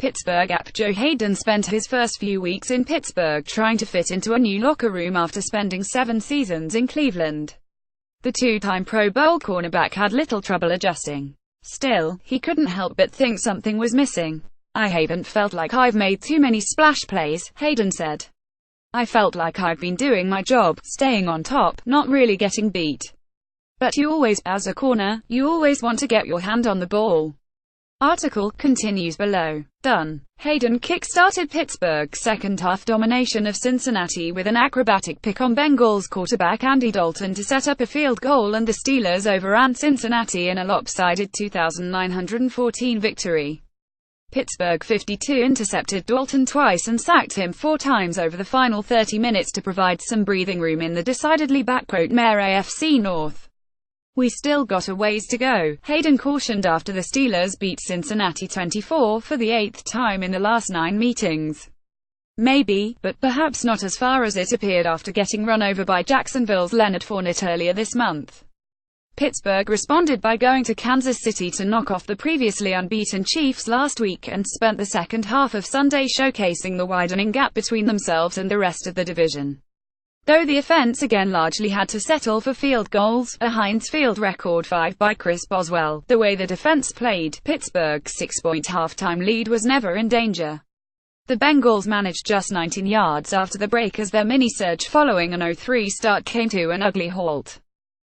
Pittsburgh atop Joe Hayden spent his first few weeks in Pittsburgh trying to fit into a new locker room after spending 7 seasons in Cleveland. The two-time Pro Bowl cornerback had little trouble adjusting. Still, he couldn't help but think something was missing. "I haven't felt like I've made too many splash plays," Hayden said. "I felt like I've been doing my job, staying on top, not really getting beat. But you always, as a corner, you always want to get your hand on the ball." Article continues below. Done. Hayden kick-started Pittsburgh's second-half domination of Cincinnati with an acrobatic pick on Bengals quarterback Andy Dalton to set up a field goal, and the Steelers overran Cincinnati in a lopsided 2,914 victory. Pittsburgh 52 intercepted Dalton twice and sacked him 4 times over the final 30 minutes to provide some breathing room in the decidedly mare AFC North. "We still got a ways to go," Hayden cautioned after the Steelers beat Cincinnati 24 for the 8th time in the last 9 meetings. "Maybe, but perhaps not as far as it appeared after getting run over by Jacksonville's Leonard Fournette earlier this month." Pittsburgh responded by going to Kansas City to knock off the previously unbeaten Chiefs last week, and spent the second half of Sunday showcasing the widening gap between themselves and the rest of the division. Though the offense again largely had to settle for field goals, a Heinz Field record 5 by Chris Boswell, the way the defense played, Pittsburgh's 6-point halftime lead was never in danger. The Bengals managed just 19 yards after the break as their mini-surge following an 0-3 start came to an ugly halt.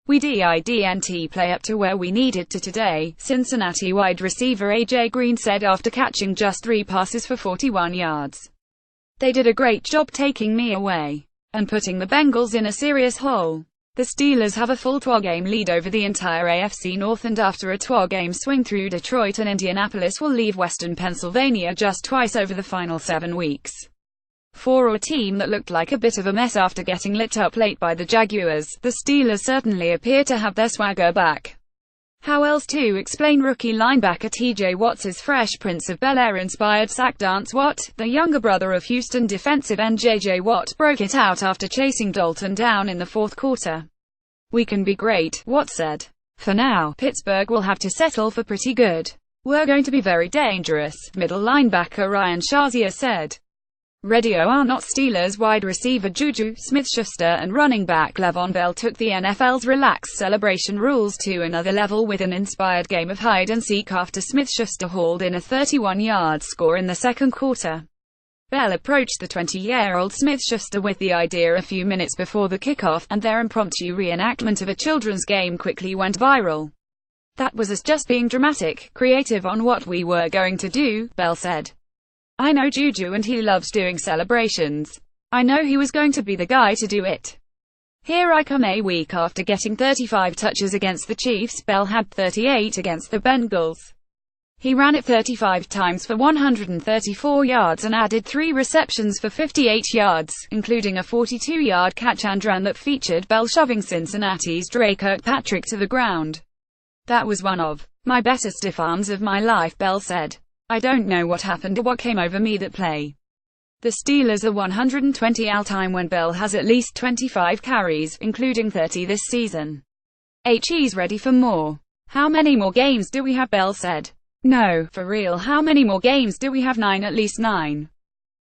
"We didn't play up to where we needed to today," Cincinnati wide receiver A.J. Green said after catching just 3 passes for 41 yards. "They did a great job taking me away and putting the Bengals in a serious hole." The Steelers have a full 2-game lead over the entire AFC North, and after a 2-game swing through Detroit and Indianapolis will leave Western Pennsylvania just twice over the final 7 weeks. For a team that looked like a bit of a mess after getting lit up late by the Jaguars, the Steelers certainly appear to have their swagger back. How else to explain rookie linebacker T.J. Watt's Fresh Prince of Bel-Air-inspired sack dance? Watt, the younger brother of Houston defensive end J.J. Watt, broke it out after chasing Dalton down in the 4th quarter. "We can be great," Watt said. "For now, Pittsburgh will have to settle for pretty good. We're going to be very dangerous," middle linebacker Ryan Shazier said. Radio are not Steelers wide receiver Juju Smith-Schuster and running back Le'Veon Bell took the NFL's relaxed celebration rules to another level with an inspired game of hide-and-seek after Smith-Schuster hauled in a 31-yard score in the 2nd quarter. Bell approached the 20-year-old Smith-Schuster with the idea a few minutes before the kickoff, and their impromptu reenactment of a children's game quickly went viral. "That was us just being dramatic, creative on what we were going to do," Bell said. "I know Juju and he loves doing celebrations. I know he was going to be the guy to do it. Here I come a week after getting 35 touches against the Chiefs." Bell had 38 against the Bengals. He ran it 35 times for 134 yards and added 3 receptions for 58 yards, including a 42-yard catch and run that featured Bell shoving Cincinnati's Dre Kirkpatrick to the ground. "That was one of my better stiff-arms of my life," Bell said. "I don't know what happened or what came over me that play." The Steelers are 120 all-time when Bell has at least 25 carries, including 30 this season. "He's ready for more. How many more games do we have?" Bell said. "No, for real, how many more games do we have?" 9, at least 9.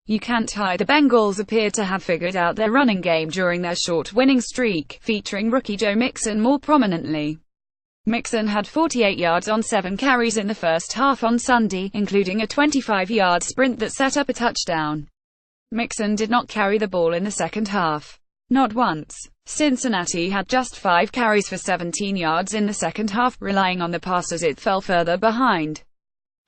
You can't hide. The Bengals appear to have figured out their running game during their short winning streak, featuring rookie Joe Mixon more prominently. Mixon had 48 yards on 7 carries in the first half on Sunday, including a 25-yard sprint that set up a touchdown. Mixon did not carry the ball in the second half. Not once. Cincinnati had just 5 carries for 17 yards in the second half, relying on the pass as it fell further behind.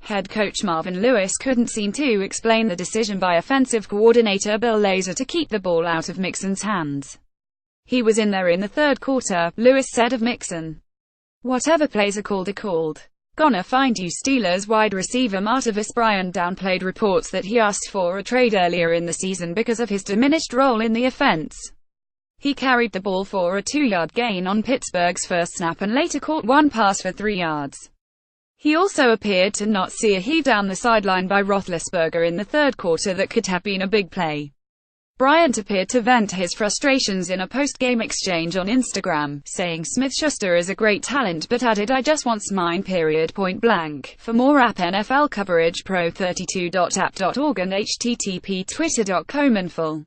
Head coach Marvin Lewis couldn't seem to explain the decision by offensive coordinator Bill Lazor to keep the ball out of Mixon's hands. "He was in there in the 3rd quarter, Lewis said of Mixon. "Whatever plays are called. Gonna find you." Steelers wide receiver Martavis Bryant downplayed reports that he asked for a trade earlier in the season because of his diminished role in the offense. He carried the ball for a 2-yard gain on Pittsburgh's first snap and later caught 1 pass for 3 yards. He also appeared to not see a heave down the sideline by Roethlisberger in the 3rd quarter that could have been a big play. Bryant appeared to vent his frustrations in a post-game exchange on Instagram, saying Smith-Schuster is a great talent but added, "I just want mine, period, point blank." For more app NFL coverage, pro32.app.org and http://twitter.com/info.